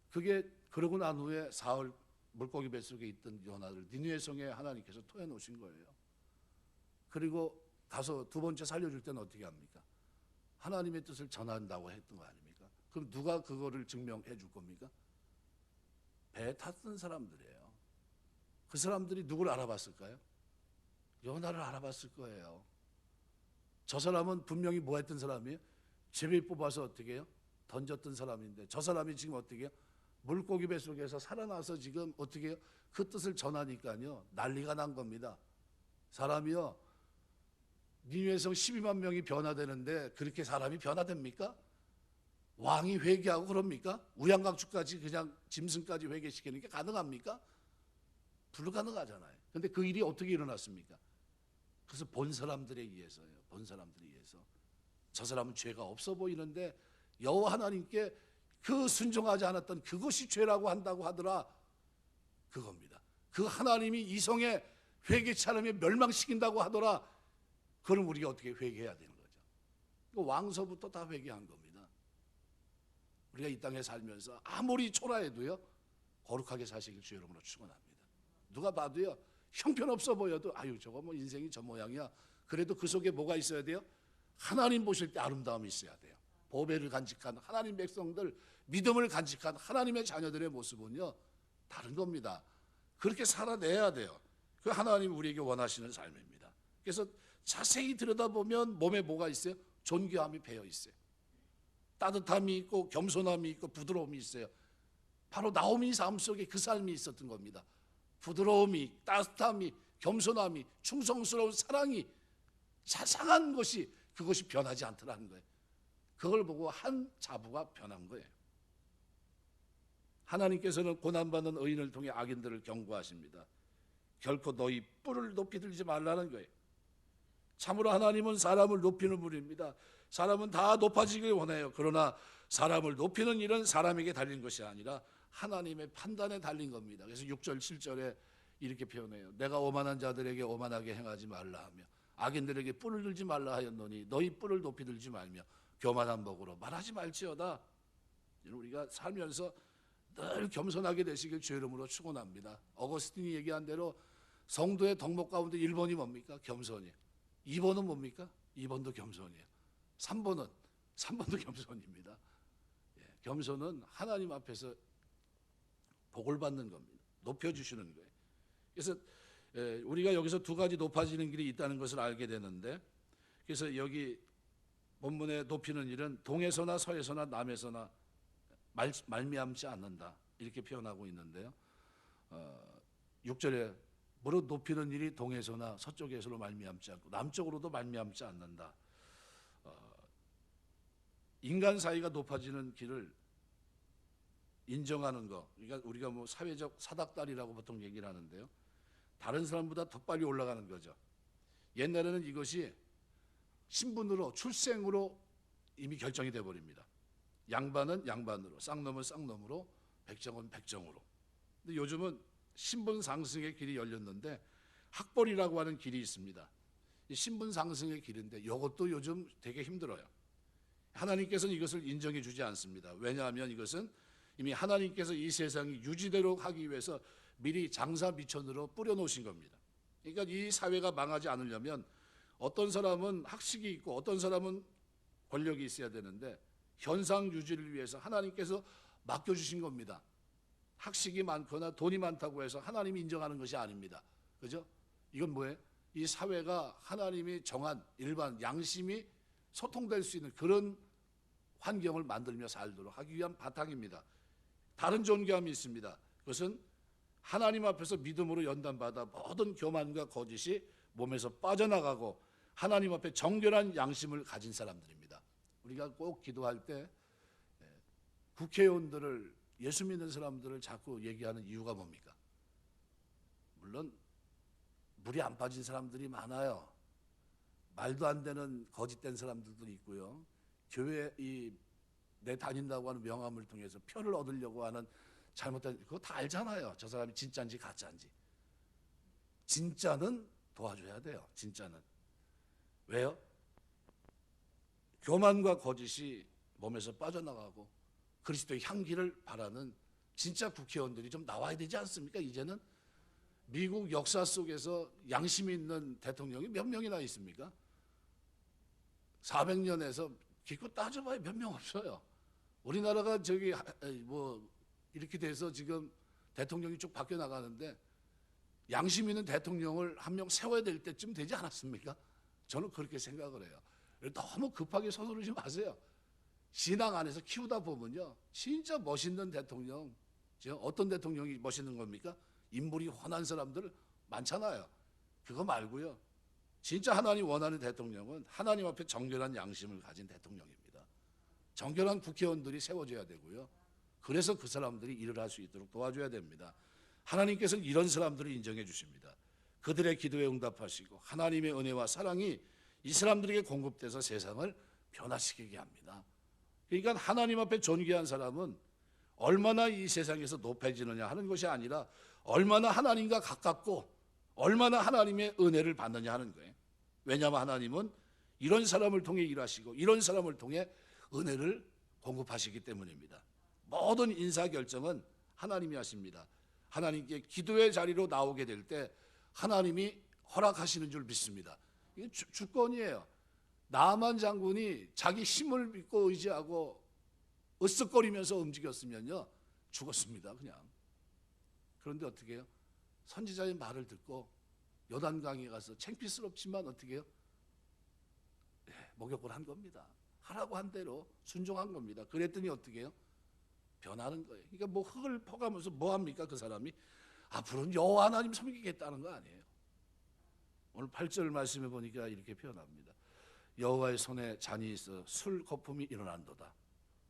그게 그러고 난 후에 사흘 물고기 뱃속에 있던 요나를 니느웨 성에 하나님께서 토해놓으신 거예요. 그리고 가서 두 번째 살려줄 때는 어떻게 합니까? 하나님의 뜻을 전한다고 했던 거 아닙니까? 그럼 누가 그거를 증명해 줄 겁니까? 배 탔던 사람들이에요. 그 사람들이 누구를 알아봤을까요? 요나를 알아봤을 거예요. 저 사람은 분명히 뭐 했던 사람이에요? 제비 뽑아서 어떻게 해요? 던졌던 사람인데 저 사람이 지금 어떻게 해요? 물고기 배 속에서 살아나서 지금 어떻게 해요? 그 뜻을 전하니까요 난리가 난 겁니다. 사람이요 니느웨성 12만 명이 변화되는데 그렇게 사람이 변화됩니까? 왕이 회개하고 그럽니까? 우양각주까지 그냥 짐승까지 회개시키는 게 가능합니까? 불가능하잖아요. 근데 그 일이 어떻게 일어났습니까? 그래서 본 사람들에 의해서요. 본 사람들에 의해서. 저 사람은 죄가 없어 보이는데 여호와 하나님께 그 순종하지 않았던 그것이 죄라고 한다고 하더라. 그겁니다. 그 하나님이 이성의 회개치 않으면 멸망시킨다고 하더라. 그럼 우리가 어떻게 회개해야 되는 거죠? 왕서부터 다 회개한 겁니다. 우리가 이 땅에 살면서 아무리 초라해도요 거룩하게 사시길 주 여러분으로 축원합니다. 누가 봐도요 형편없어 보여도 아유 저거 뭐 인생이 저 모양이야. 그래도 그 속에 뭐가 있어야 돼요? 하나님 보실 때 아름다움이 있어야 돼요. 보배를 간직한 하나님 백성들, 믿음을 간직한 하나님의 자녀들의 모습은요 다른 겁니다. 그렇게 살아내야 돼요. 그 하나님 우리에게 원하시는 삶입니다. 그래서 자세히 들여다보면 몸에 뭐가 있어요? 존귀함이 배어 있어요. 따뜻함이 있고 겸손함이 있고 부드러움이 있어요. 바로 나오미 삶 속에 그 삶이 있었던 겁니다. 부드러움이, 따뜻함이, 겸손함이, 충성스러운 사랑이 자상한 것이 그것이 변하지 않더라는 거예요. 그걸 보고 한 자부가 변한 거예요. 하나님께서는 고난받는 의인을 통해 악인들을 경고하십니다. 결코 너희 뿔을 높이 들지 말라는 거예요. 참으로 하나님은 사람을 높이는 분입니다. 사람은 다 높아지길 원해요. 그러나 사람을 높이는 일은 사람에게 달린 것이 아니라 하나님의 판단에 달린 겁니다. 그래서 6절 7절에 이렇게 표현해요. 내가 오만한 자들에게 오만하게 행하지 말라 하며 악인들에게 뿔을 들지 말라 하였노니 너희 뿔을 높이 들지 말며 교만한 목으로 말하지 말지어다. 우리가 살면서 늘 겸손하게 되시길 주의 이름으로 축원합니다. 어거스틴이 얘기한 대로 성도의 덕목 가운데 1번이 뭡니까? 겸손이에요. 2번은 뭡니까? 2번도 겸손이에요. 3번도 겸손입니다. 겸손은 하나님 앞에서 복을 받는 겁니다. 높여주시는 거예요. 그래서 우리가 여기서 두 가지 높아지는 길이 있다는 것을 알게 되는데, 그래서 여기 본문에 높이는 일은 동에서나 서에서나 남에서나 말미암지 않는다 이렇게 표현하고 있는데요. 6절에 무릇 높이는 일이 동에서나 서쪽에서로 말미암지 않고 남쪽으로도 말미암지 않는다. 인간 사이가 높아지는 길을 인정하는 거, 그러니까 우리가 뭐 사회적 사닥다리라고 보통 얘기를 하는데요. 다른 사람보다 더 빨리 올라가는 거죠. 옛날에는 이것이 신분으로, 출생으로 이미 결정이 돼 버립니다. 양반은 양반으로, 쌍놈은 쌍놈으로, 백정은 백정으로. 근데 요즘은 신분 상승의 길이 열렸는데 학벌이라고 하는 길이 있습니다. 이 신분 상승의 길인데 이것도 요즘 되게 힘들어요. 하나님께서는 이것을 인정해 주지 않습니다. 왜냐하면 이것은 이미 하나님께서 이 세상이 유지되도록 하기 위해서 미리 장사 미천으로 뿌려놓으신 겁니다. 그러니까 이 사회가 망하지 않으려면 어떤 사람은 학식이 있고 어떤 사람은 권력이 있어야 되는데 현상 유지를 위해서 하나님께서 맡겨주신 겁니다. 학식이 많거나 돈이 많다고 해서 하나님이 인정하는 것이 아닙니다. 그죠? 이건 뭐예요? 이 사회가 하나님이 정한 일반 양심이 소통될 수 있는 그런 환경을 만들며 살도록 하기 위한 바탕입니다. 다른 존귀함이 있습니다. 그것은 하나님 앞에서 믿음으로 연단받아 모든 교만과 거짓이 몸에서 빠져나가고 하나님 앞에 정결한 양심을 가진 사람들입니다. 우리가 꼭 기도할 때 국회의원들을, 예수 믿는 사람들을 자꾸 얘기하는 이유가 뭡니까? 물론 물이 안 빠진 사람들이 많아요. 말도 안 되는 거짓된 사람들도 있고요. 교회 내 다닌다고 하는 명함을 통해서 표를 얻으려고 하는 잘못된, 그거 다 알잖아요. 저 사람이 진짜인지 가짜인지. 진짜는 도와줘야 돼요. 진짜는. 왜요? 교만과 거짓이 몸에서 빠져나가고 그리스도의 향기를 바라는 진짜 국회의원들이 좀 나와야 되지 않습니까? 이제는 미국 역사 속에서 양심이 있는 대통령이 몇 명이나 있습니까? 400년에서 기껏 따져봐야 몇 명 없어요. 우리나라가 저기 뭐 이렇게 돼서 지금 대통령이 쭉 바뀌어 나가는데 양심 있는 대통령을 한 명 세워야 될 때쯤 되지 않았습니까? 저는 그렇게 생각을 해요. 너무 급하게 서두르지 마세요. 신앙 안에서 키우다 보면요, 진짜 멋있는 대통령, 지금 어떤 대통령이 멋있는 겁니까? 인물이 훤한 사람들 많잖아요. 그거 말고요, 진짜 하나님 원하는 대통령은 하나님 앞에 정결한 양심을 가진 대통령입니다. 정결한 국회의원들이 세워져야 되고요, 그래서 그 사람들이 일을 할 수 있도록 도와줘야 됩니다. 하나님께서는 이런 사람들을 인정해 주십니다. 그들의 기도에 응답하시고 하나님의 은혜와 사랑이 이 사람들에게 공급돼서 세상을 변화시키게 합니다. 그러니까 하나님 앞에 존귀한 사람은 얼마나 이 세상에서 높아지느냐 하는 것이 아니라 얼마나 하나님과 가깝고 얼마나 하나님의 은혜를 받느냐 하는 거예요. 왜냐하면 하나님은 이런 사람을 통해 일하시고 이런 사람을 통해 은혜를 공급하시기 때문입니다. 모든 인사결정은 하나님이 하십니다. 하나님께 기도의 자리로 나오게 될 때 하나님이 허락하시는 줄 믿습니다. 이게 주권이에요. 나만 장군이 자기 힘을 믿고 의지하고 으쓱거리면서 움직였으면요, 죽었습니다. 그냥. 그런데 어떻게 해요? 선지자의 말을 듣고 요단강에 가서 창피스럽지만 어떻게 해요? 목욕을 한 겁니다. 하라고 한 대로 순종한 겁니다. 그랬더니 어떻게 해요? 변하는 거예요. 그러니까 뭐 흙을 퍼가면서 뭐 합니까? 그 사람이 앞으로는 여호와 하나님 섬기겠다는 거 아니에요. 오늘 8절 말씀해 보니까 이렇게 표현합니다. 여호와의 손에 잔이 있어 술 거품이 일어난도다.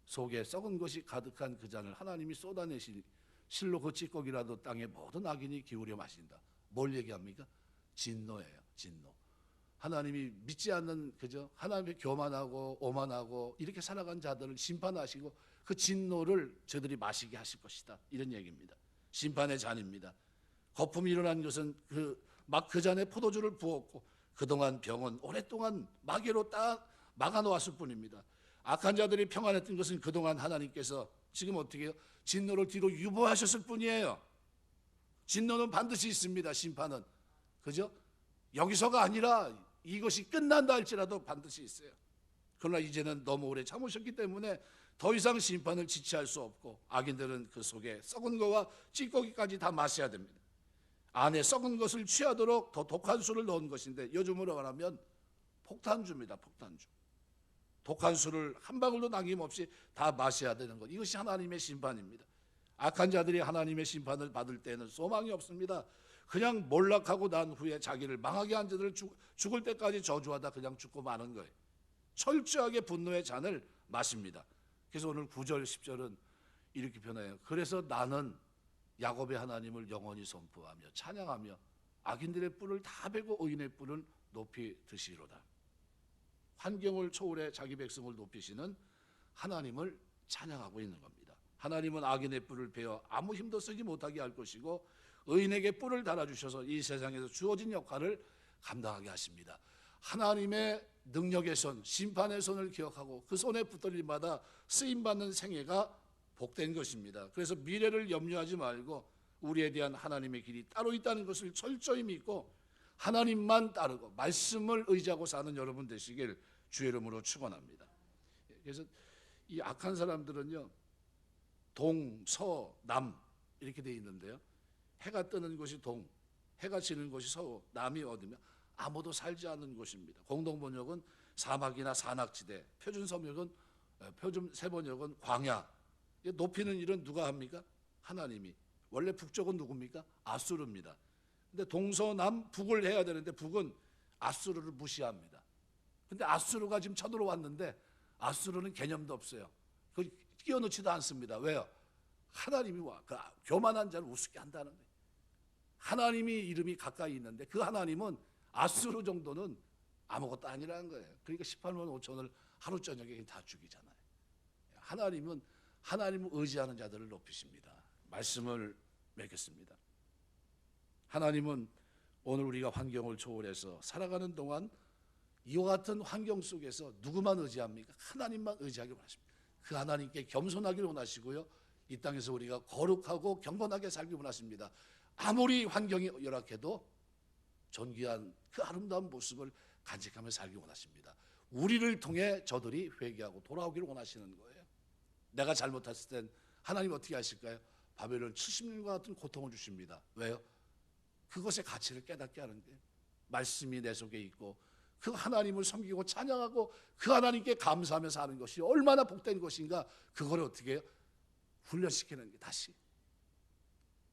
속에 썩은 것이 가득한 그 잔을 하나님이 쏟아내시니 실로 그 찌꺼기라도 땅에 모든 악인이 기울여 마신다. 뭘 얘기합니까? 진노예요. 진노. 하나님이 믿지 않는, 그죠? 하나님의 교만하고 오만하고 이렇게 살아간 자들을 심판하시고 그 진노를 저들이 마시게 하실 것이다. 이런 얘기입니다. 심판의 잔입니다. 거품이 일어난 것은 막 그 잔에 포도주를 부었고 그동안 병은 오랫동안 마개로 딱 막아놓았을 뿐입니다. 악한 자들이 평안했던 것은 그동안 하나님께서 지금 어떻게 해요? 진노를 뒤로 유보하셨을 뿐이에요. 진노는 반드시 있습니다. 심판은. 그죠? 여기서가 아니라 이것이 끝난다 할지라도 반드시 있어요. 그러나 이제는 너무 오래 참으셨기 때문에 더 이상 심판을 지체할 수 없고 악인들은 그 속에 썩은 거와 찌꺼기까지 다 마셔야 됩니다. 안에 썩은 것을 취하도록 더 독한 술을 넣은 것인데 요즘으로 말하면 폭탄주입니다. 폭탄주. 독한 술을 한 방울도 남김없이 다 마셔야 되는 것. 이것이 하나님의 심판입니다. 악한 자들이 하나님의 심판을 받을 때는 소망이 없습니다. 그냥 몰락하고 난 후에 자기를 망하게 한 자들을 죽을 때까지 저주하다 그냥 죽고 마는 거예요. 철저하게 분노의 잔을 마십니다. 그래서 오늘 9절 10절은 이렇게 표현해요. 그래서 나는 야곱의 하나님을 영원히 선포하며 찬양하며 악인들의 뿔을 다 베고 의인의 뿔은 높이 드시리로다. 환경을 초월해 자기 백성을 높이시는 하나님을 찬양하고 있는 겁니다. 하나님은 악인의 뿔을 베어 아무 힘도 쓰지 못하게 할 것이고 의인에게 뿔을 달아주셔서 이 세상에서 주어진 역할을 감당하게 하십니다. 하나님의 능력의 손, 심판의 손을 기억하고 그 손에 붙들 일마다 쓰임받는 생애가 복된 것입니다. 그래서 미래를 염려하지 말고 우리에 대한 하나님의 길이 따로 있다는 것을 철저히 믿고 하나님만 따르고 말씀을 의지하고 사는 여러분 되시길 주의 이름으로 축원합니다. 그래서 이 악한 사람들은요, 동, 서, 남 이렇게 돼 있는데요, 해가 뜨는 곳이 동, 해가 지는 곳이 서, 남이 어디며 아무도 살지 않는 곳입니다. 공동 번역은 사막이나 산악지대, 표준 서명은 표준 세번역은 광야. 높이는 일은 누가 합니까? 하나님이. 원래 북쪽은 누굽니까? 아수르입니다. 근데 동서남 북을 해야 되는데 북은 아수르를 무시합니다. 근데 아수르가 지금 쳐들어왔는데 아수르는 개념도 없어요. 그 끼워넣지도 않습니다. 왜요? 하나님이 와, 그 교만한 자를 우습게 한다는 거예요. 하나님이 이름이 가까이 있는데 그 하나님은 아수르 정도는 아무것도 아니라는 거예요. 그러니까 18만 5천을 하루 저녁에 다 죽이잖아요. 하나님은 하나님을 의지하는 자들을 높이십니다. 말씀을 맺겠습니다. 하나님은 오늘 우리가 환경을 초월해서 살아가는 동안 이와 같은 환경 속에서 누구만 의지합니까? 하나님만 의지하기를 원하십니다. 그 하나님께 겸손하기를 원하시고요, 이 땅에서 우리가 거룩하고 경건하게 살기를 원하십니다. 아무리 환경이 열악해도 존귀한 그 아름다운 모습을 간직하며 살기 원하십니다. 우리를 통해 저들이 회개하고 돌아오기를 원하시는 거예요. 내가 잘못했을 땐 하나님 어떻게 하실까요? 바벨론 70년과 같은 고통을 주십니다. 왜요? 그것의 가치를 깨닫게 하는 거예요. 말씀이 내 속에 있고 그 하나님을 섬기고 찬양하고 그 하나님께 감사하며 사는 것이 얼마나 복된 것인가, 그걸 어떻게 해요? 훈련시키는 게. 다시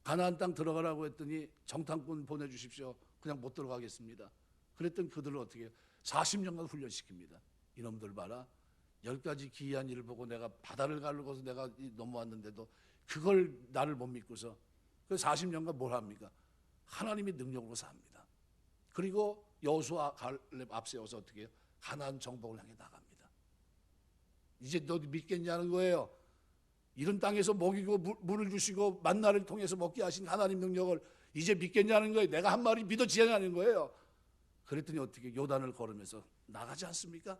가나안 땅 들어가라고 했더니 정탐꾼 보내주십시오. 그냥 못 들어가겠습니다. 그랬더니 그들을 어떻게 해요? 40년간 훈련시킵니다. 이놈들 봐라, 10가지 기이한 일을 보고 내가 바다를 가르고서 내가 넘어왔는데도 그걸 나를 못 믿고서 그 40년간 뭘 합니까? 하나님의 능력으로 삽니다. 그리고 여호수아 갈렙 앞세워서 어떻게 해요? 가나안 정복을 향해 나갑니다. 이제 너 믿겠냐는 거예요. 이런 땅에서 먹이고 물을 주시고 만나를 통해서 먹게 하신 하나님 능력을 이제 믿겠냐는 거예요. 내가 한 말이 믿어지냐는 거예요. 그랬더니 어떻게 요단을 걸으면서 나가지 않습니까?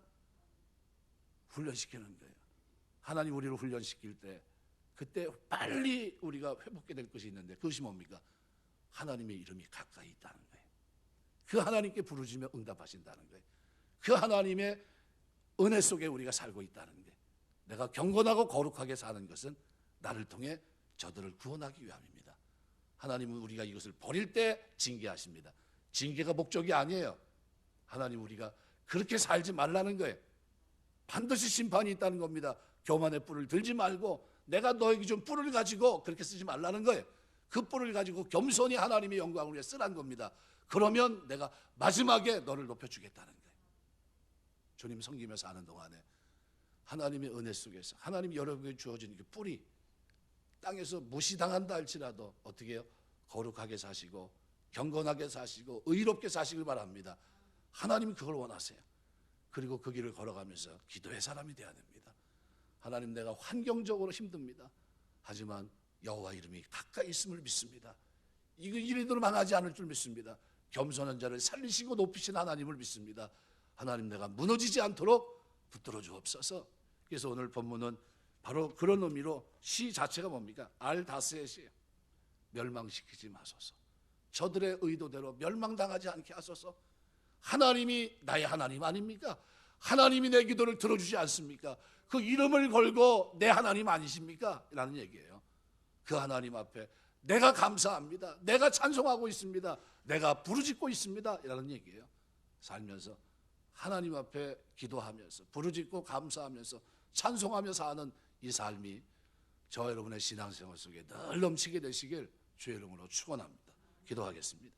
훈련시키는 거예요. 하나님 우리를 훈련시킬 때 그때 빨리 우리가 회복게 될 것이 있는데, 그것이 뭡니까? 하나님의 이름이 가까이 있다는 거예요. 그 하나님께 부르짖으며 응답하신다는 거예요. 그 하나님의 은혜 속에 우리가 살고 있다는 거예요. 내가 경건하고 거룩하게 사는 것은 나를 통해 저들을 구원하기 위함입니다. 하나님은 우리가 이것을 버릴 때 징계하십니다. 징계가 목적이 아니에요. 하나님 우리가 그렇게 살지 말라는 거예요. 반드시 심판이 있다는 겁니다. 교만의 뿔을 들지 말고 내가 너에게 좀 뿔을 가지고 그렇게 쓰지 말라는 거예요. 그 뿔을 가지고 겸손히 하나님의 영광을 위해 쓰라는 겁니다. 그러면 내가 마지막에 너를 높여주겠다는 거예요. 주님 섬기며 사는 동안에 하나님의 은혜 속에서 하나님이 여러분에게 주어진 그 뿔이 땅에서 무시당한다 할지라도 어떻게 해요? 거룩하게 사시고 경건하게 사시고 의롭게 사시길 바랍니다. 하나님이 그걸 원하세요. 그리고 그 길을 걸어가면서 기도의 사람이 되어야 됩니다. 하나님, 내가 환경적으로 힘듭니다. 하지만 여호와 이름이 가까이 있음을 믿습니다. 이거 이리도 망하지 않을 줄 믿습니다. 겸손한 자를 살리시고 높이신 하나님을 믿습니다. 하나님, 내가 무너지지 않도록 붙들어 주옵소서. 그래서 오늘 본문은 바로 그런 의미로 시 자체가 뭡니까? 알다스의 멸망시키지 마소서. 저들의 의도대로 멸망당하지 않게 하소서. 하나님이 나의 하나님 아닙니까? 하나님이 내 기도를 들어주지 않습니까? 그 이름을 걸고 내 하나님 아니십니까? 라는 얘기예요. 그 하나님 앞에 내가 감사합니다. 내가 찬송하고 있습니다. 내가 부르짖고 있습니다. 라는 얘기예요. 살면서 하나님 앞에 기도하면서 부르짖고 감사하면서 찬송하며 사는 이 삶이 저 여러분의 신앙생활 속에 늘 넘치게 되시길 주의 이름으로 축원합니다. 기도하겠습니다.